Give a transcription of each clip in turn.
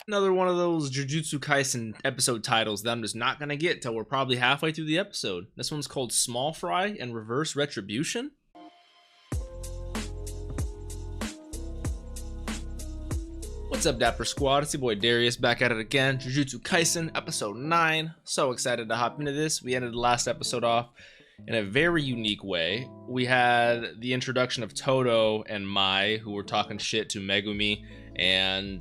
Another one of those Jujutsu Kaisen episode titles that I'm just not gonna get till we're probably halfway through the episode. This one's called Small Fry and Reverse Retribution. What's up, Dapper Squad? It's your boy Darius back at it again. Jujutsu Kaisen episode 9. So excited to hop into this. We ended the last episode off in a very unique way. We had the introduction of Todo and Mai, who were talking shit to Megumi and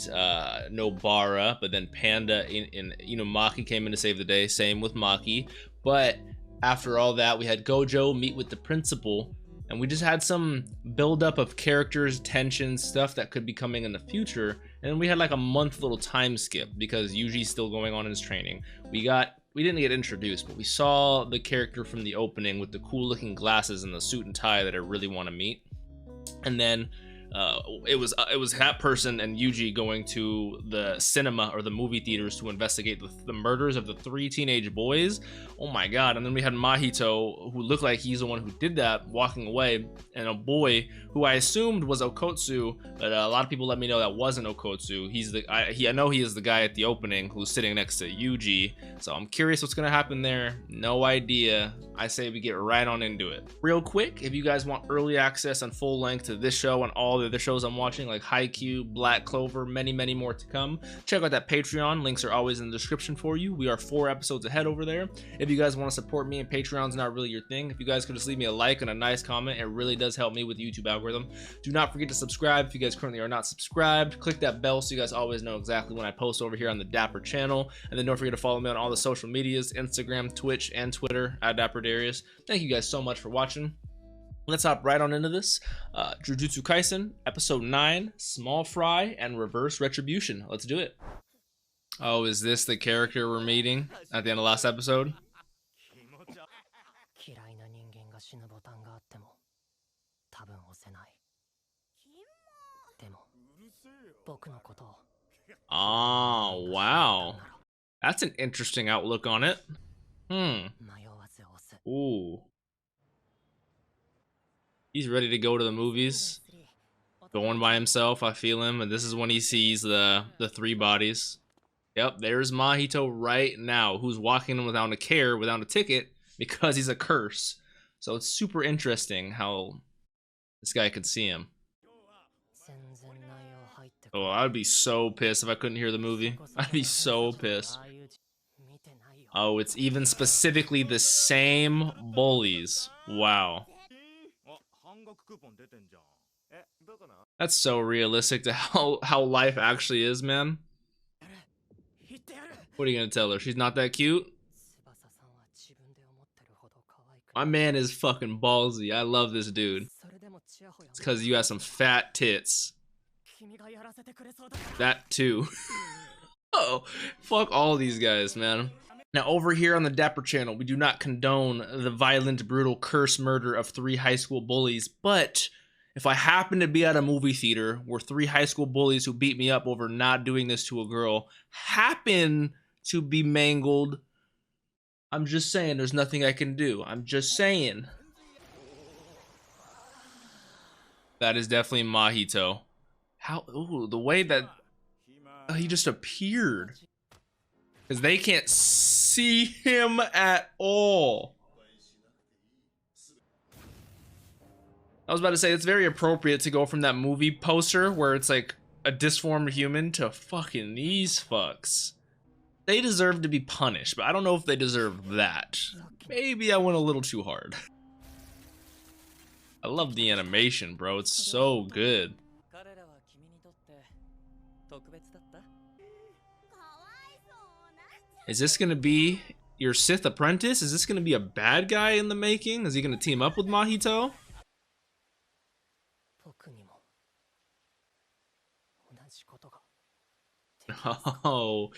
Nobara, but then Panda and Maki came in to save the day. Same with Maki. But after all that, we had Gojo meet with the principal, and we just had some buildup of characters, tension, stuff that could be coming in the future. And then we had like a month little time skip because Yuji's still going on in his training. We didn't get introduced, but we saw the character from the opening with the cool looking glasses and the suit and tie that I really want to meet. And then it was that person and Yuji going to the cinema or the movie theaters to investigate the murders of the 3 teenage boys. Oh my god. And then we had Mahito, who looked like he's the one who did that, walking away, and a boy who I assumed was Okotsu, but a lot of people let me know that wasn't Okotsu. I know he is the guy at the opening who's sitting next to Yuji, so I'm curious what's gonna happen there. No idea. I say we get right on into it. Real quick, if you guys want early access and full length to this show and all the other shows I'm watching, like Haikyuu, Black Clover, many more to come, check out that Patreon. Links are always in the description for you. We are 4 episodes ahead over there. If you guys want to support me and Patreon's not really your thing, if you guys could just leave me a like and a nice comment, it really does help me with the YouTube algorithm. Do not forget to subscribe if you guys currently are not subscribed. Click that bell so you guys always know exactly when I post over here on the Dapper channel. And then don't forget to follow me on all the social medias, Instagram, Twitch, and Twitter at DapperDarius. Thank you guys so much for watching. Let's hop right on into this. Jujutsu Kaisen, episode 9, Small Fry and Reverse Retribution. Let's do it. Oh, is this the character we're meeting at the end of last episode? Oh, wow. That's an interesting outlook on it. Ooh. He's ready to go to the movies. Going by himself, I feel him. And this is when he sees the 3 bodies. Yep, there's Mahito right now, who's walking without a care, without a ticket, because he's a curse. So it's super interesting how this guy could see him. Oh, I'd be so pissed if I couldn't hear the movie. I'd be so pissed. Oh, it's even specifically the same bullies. Wow. That's so realistic to how life actually is, man. What are you gonna tell her? She's not that cute? My man is fucking ballsy. I love this dude. It's because you got some fat tits. That too. Oh, fuck all these guys, man. Now, over here on the Dapper channel, we do not condone the violent, brutal curse murder of 3 high school bullies, but if I happen to be at a movie theater where 3 high school bullies who beat me up over not doing this to a girl happen to be mangled, I'm just saying there's nothing I can do. I'm just saying. That is definitely Mahito. How, ooh, the way that he just appeared. Because they can't see him at all. I was about to say, it's very appropriate to go from that movie poster where it's like a disformed human to fucking these fucks. They deserve to be punished, but I don't know if they deserve that. Maybe I went a little too hard. I love the animation, bro. It's so good. Is this gonna be your Sith apprentice? Is this gonna be a bad guy in the making? Is he gonna team up with Mahito? Oh,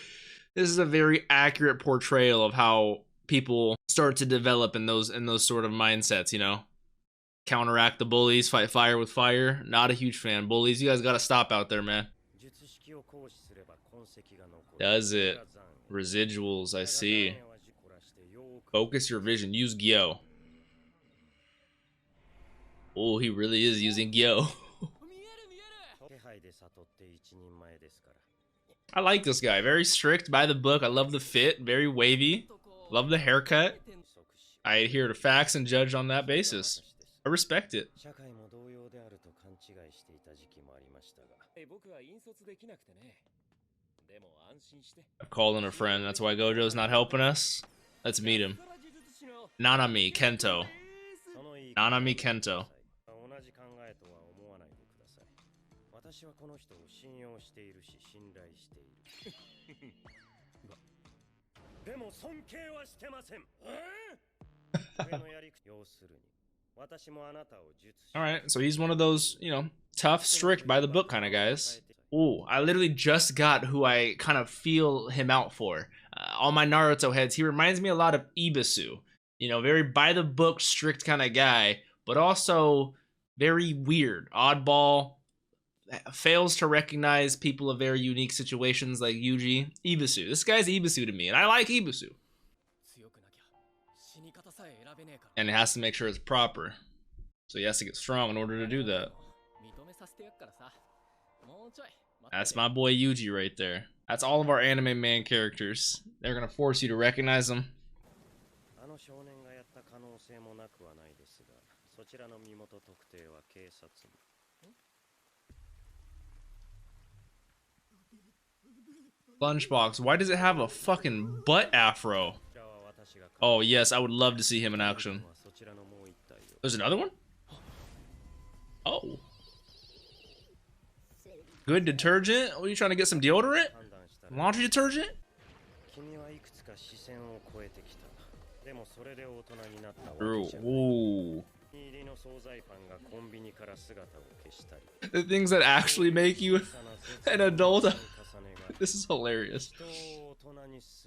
this is a very accurate portrayal of how people start to develop in those sort of mindsets, you know? Counteract the bullies, fight fire with fire. Not a huge fan. Bullies, you guys gotta stop out there, man. Does it? Residuals, I see. Focus your vision. Use Gyo. Oh, he really is using Gyo. I like this guy. Very strict by the book. I love the fit. Very wavy. Love the haircut. I adhere to facts and judge on that basis. I respect it. I've called in a friend. That's why Gojo's not helping us. Let's meet him. Nanami Kento. Nanami Kento. Alright, so he's one of those, you know, tough, strict, by the book kind of guys. Ooh, I literally just got who I kind of feel him out for. All my Naruto heads, he reminds me a lot of Ibisu. You know, very by the book, strict kind of guy, but also very weird, oddball, fails to recognize people of very unique situations like Yuji. Ibisu. This guy's Ibisu to me, and I like Ibisu. And it has to make sure it's proper. So he has to get strong in order to do that. That's my boy Yuji right there. That's all of our anime main characters. They're gonna force you to recognize them. Lunchbox, why does it have a fucking butt afro? Oh yes, I would love to see him in action. There's another one? Oh. Good detergent? What are you trying to get, some deodorant? Laundry detergent? Ooh. The things that actually make you an adult. This is hilarious.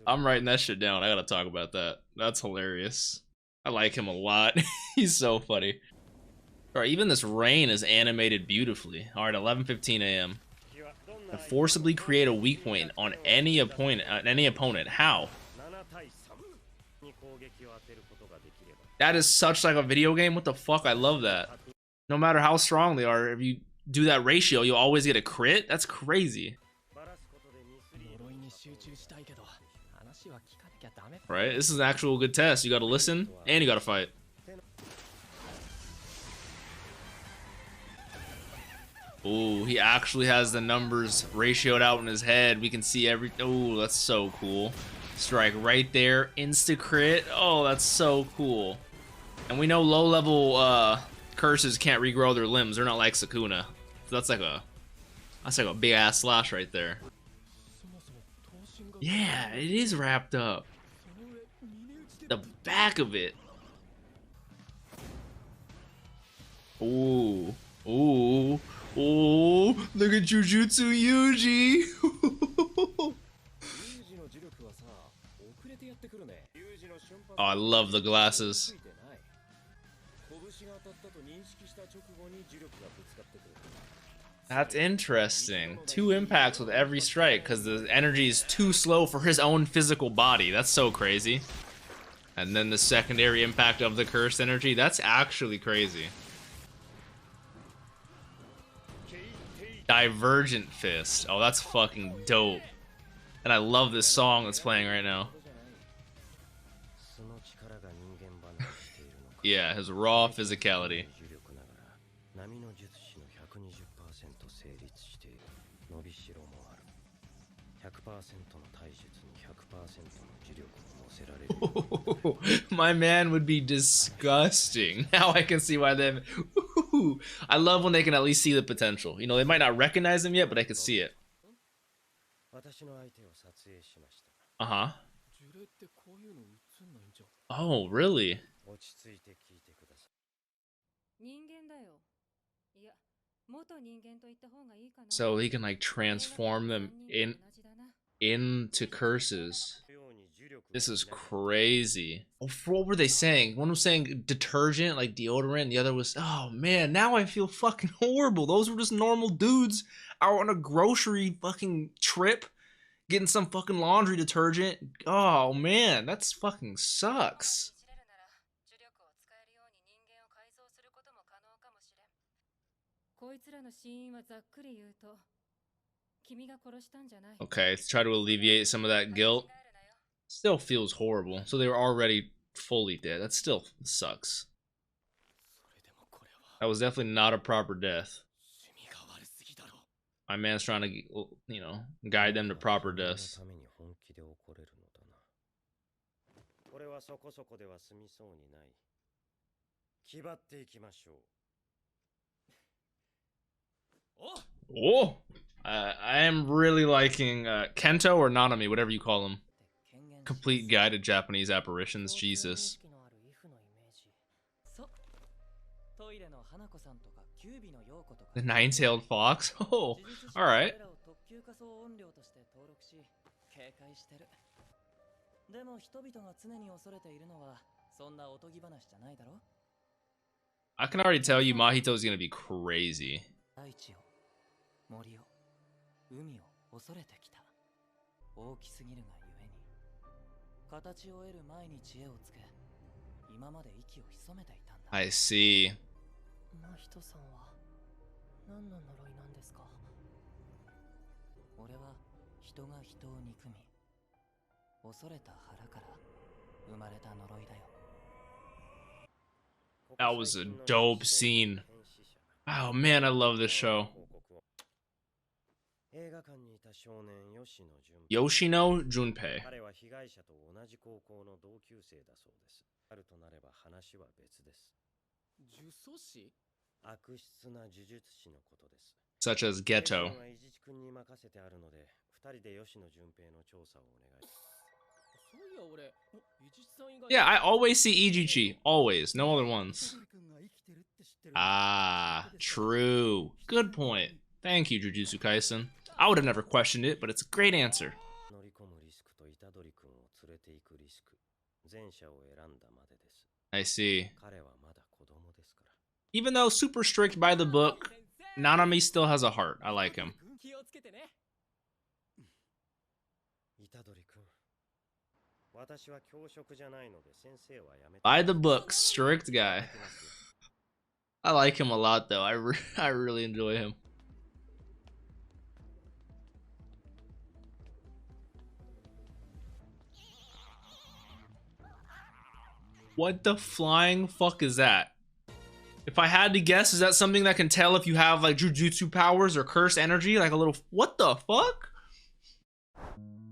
I'm writing that shit down. I gotta talk about that. That's hilarious. I like him a lot. He's so funny. Alright, even this rain is animated beautifully. Alright, 11:15 a.m. To forcibly create a weak point on any opponent. How? That is such like a video game. What the fuck? I love that. No matter how strong they are, if you do that ratio, you'll always get a crit. That's crazy. Right? This is an actual good test. You gotta listen and you gotta fight. Ooh, he actually has the numbers ratioed out in his head. We can see every. Ooh, that's so cool. Strike right there, insta crit. Oh, that's so cool. And we know low level curses can't regrow their limbs. They're not like Sukuna. So that's like a big ass slash right there. Yeah, it is wrapped up. The back of it. Ooh, ooh. Oh, look at Jujutsu Yuji! Oh, I love the glasses. That's interesting. 2 impacts with every strike because the energy is too slow for his own physical body. That's so crazy. And then the secondary impact of the cursed energy, that's actually crazy. Divergent Fist. Oh, that's fucking dope. And I love this song that's playing right now. Yeah, his raw physicality. My man would be disgusting. Now I can see why them. I love when they can at least see the potential. You know, they might not recognize him yet, but I can see it. Uh-huh. Oh, really? So he can like transform them into curses. This is crazy. Oh, what were they saying? One was saying detergent, like deodorant, and the other was, oh man, now I feel fucking horrible. Those were just normal dudes out on a grocery fucking trip getting some fucking laundry detergent. Oh man, that's fucking sucks. Okay, to try to alleviate some of that guilt. Still feels horrible. So they were already fully dead. That still sucks. That was definitely not a proper death. My man's trying to, you know, guide them to proper death. Oh, I am really liking Kento or Nanami, whatever you call him. Complete guided Japanese apparitions, Jesus. The nine-tailed fox? Oh, alright. I can already tell you Mahito is gonna be crazy. I see. That was a dope scene. Oh man, I love this show. Yoshino Junpei. Such as Ghetto. Yeah, I always see Ijichi. Always. No other ones. Ah, true. Good point. Thank you, Jujutsu Kaisen. I would have never questioned it, but it's a great answer. I see. Even though super strict by the book, Nanami still has a heart. I like him. By the book, strict guy. I like him a lot, though. I really enjoy him. What the flying fuck is that? If I had to guess, is that something that can tell if you have like Jujutsu powers or curse energy? Like a little, what the fuck?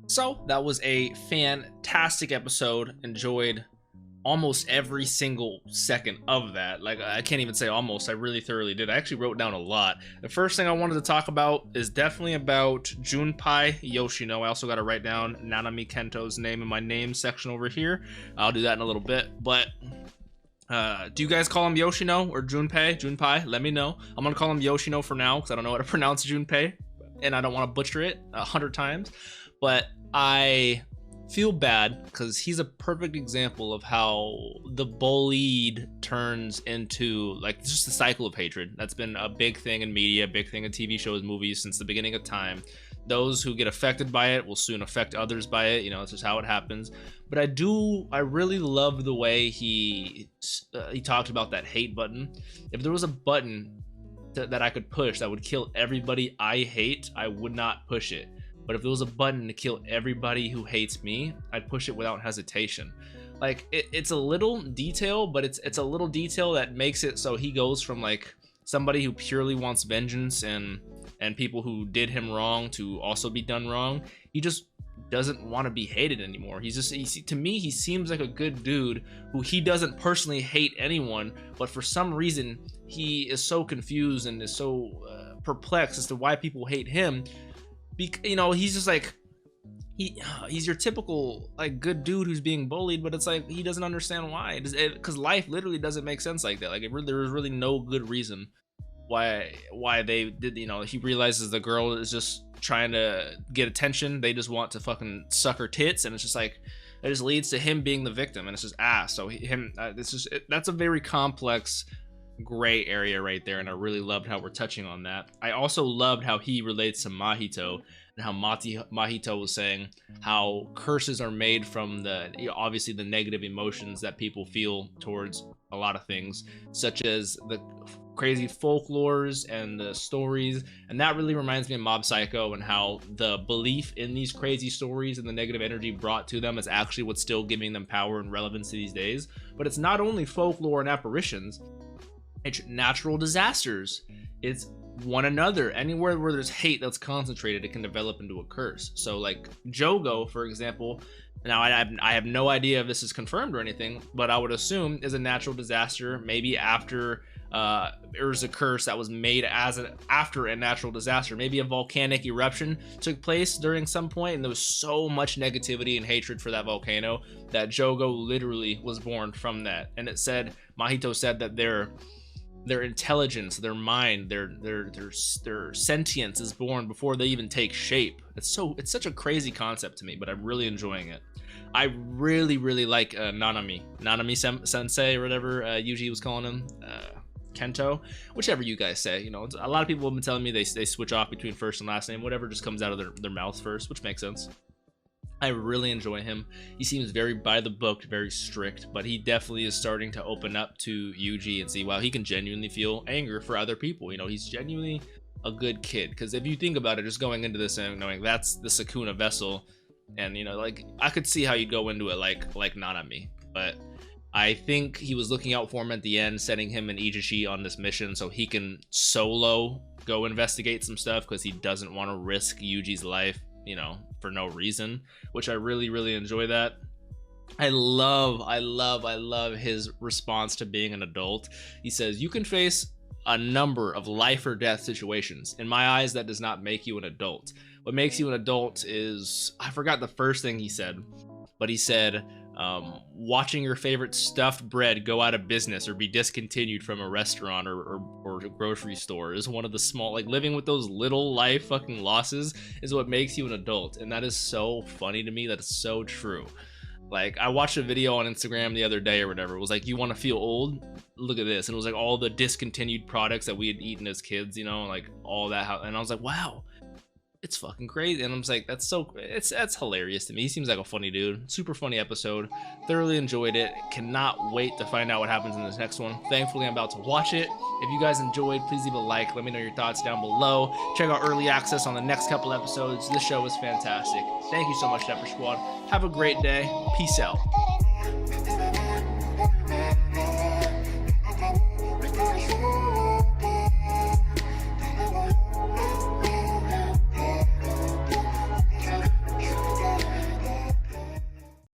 So that was a fantastic episode. Enjoyed almost every single second of that. Like, I can't even say almost, I really thoroughly did. I actually wrote down a lot. The first thing I wanted to talk about is definitely about Junpei Yoshino. I also got to write down Nanami Kento's name in my name section over here. I'll do that in a little bit, but do you guys call him Yoshino or Junpei? Junpei, let me know. I'm gonna call him Yoshino for now because I don't know how to pronounce Junpei and I don't want to butcher it 100 times, but I feel bad because he's a perfect example of how the bullied turns into like just the cycle of hatred. That's been a big thing in media, a big thing in TV shows, movies since the beginning of time. Those who get affected by it will soon affect others by it. You know, it's just how it happens. But I really love the way he talked about that hate button. If there was a button that I could push that would kill everybody I hate, I would not push it. But if there was a button to kill everybody who hates me, I'd push it without hesitation. Like, it's a little detail, but it's a little detail that makes it so he goes from like somebody who purely wants vengeance and people who did him wrong to also be done wrong. He just doesn't want to be hated anymore. To me, he seems like a good dude who he doesn't personally hate anyone, but for some reason he is so confused and is so perplexed as to why people hate him. You know, he's just like, he's your typical like good dude who's being bullied, but it's like he doesn't understand why. Because life literally doesn't make sense like that. Like there is really no good reason why they did. You know, he realizes the girl is just trying to get attention. They just want to fucking suck her tits, and it's just like it just leads to him being the victim, and it's just so that's a very complex gray area right there, and I really loved how we're touching on that. I also loved how he relates to Mahito and how Mahito was saying how curses are made from obviously the negative emotions that people feel towards a lot of things, such as the crazy folklores and the stories, and that really reminds me of Mob Psycho and how the belief in these crazy stories and the negative energy brought to them is actually what's still giving them power and relevance these days. But it's not only folklore and apparitions, it's natural disasters, it's one another. Anywhere where there's hate that's concentrated, it can develop into a curse. So like Jogo, for example, now I have no idea if this is confirmed or anything, but I would assume is a natural disaster, maybe after there was a curse that was made after a natural disaster. Maybe a volcanic eruption took place during some point, and there was so much negativity and hatred for that volcano that Jogo literally was born from that. And it said, Mahito said that their intelligence, their mind, their sentience is born before they even take shape. It's such a crazy concept to me, but I'm really enjoying it. I really like Nanami sensei or whatever Yuji was calling him, Kento, whichever you guys say. You know, a lot of people have been telling me they switch off between first and last name, whatever just comes out of their mouth first, which makes sense. I really enjoy him. He seems very by the book, very strict, but he definitely is starting to open up to Yuji and see, wow, he can genuinely feel anger for other people. You know, he's genuinely a good kid. Because if you think about it, just going into this and knowing that's the Sukuna vessel, and you know, like I could see how you'd go into it like Nanami, but I think he was looking out for him at the end, setting him and Ichishi on this mission so he can solo go investigate some stuff because he doesn't want to risk Yuji's life, you know, for no reason, which I really enjoy that. I love his response to being an adult. He says, you can face a number of life or death situations. In my eyes, that does not make you an adult. What makes you an adult is, I forgot the first thing he said, but he said, watching your favorite stuffed bread go out of business or be discontinued from a restaurant or a grocery store is one of the small, like living with those little life fucking losses is what makes you an adult. And that is so funny to me. That is so true. Like I watched a video on Instagram the other day or whatever. It was like, you want to feel old? Look at this. And it was like all the discontinued products that we had eaten as kids, you know, like all that. And I was like, wow, it's fucking crazy. And I'm just like, that's hilarious to me. He seems like a funny dude. Super funny episode. Thoroughly enjoyed it. Cannot wait to find out what happens in this next one. Thankfully, I'm about to watch it. If you guys enjoyed, please leave a like. Let me know your thoughts down below. Check out early access on the next couple episodes. This show is fantastic. Thank you so much, Dapper Squad. Have a great day. Peace out.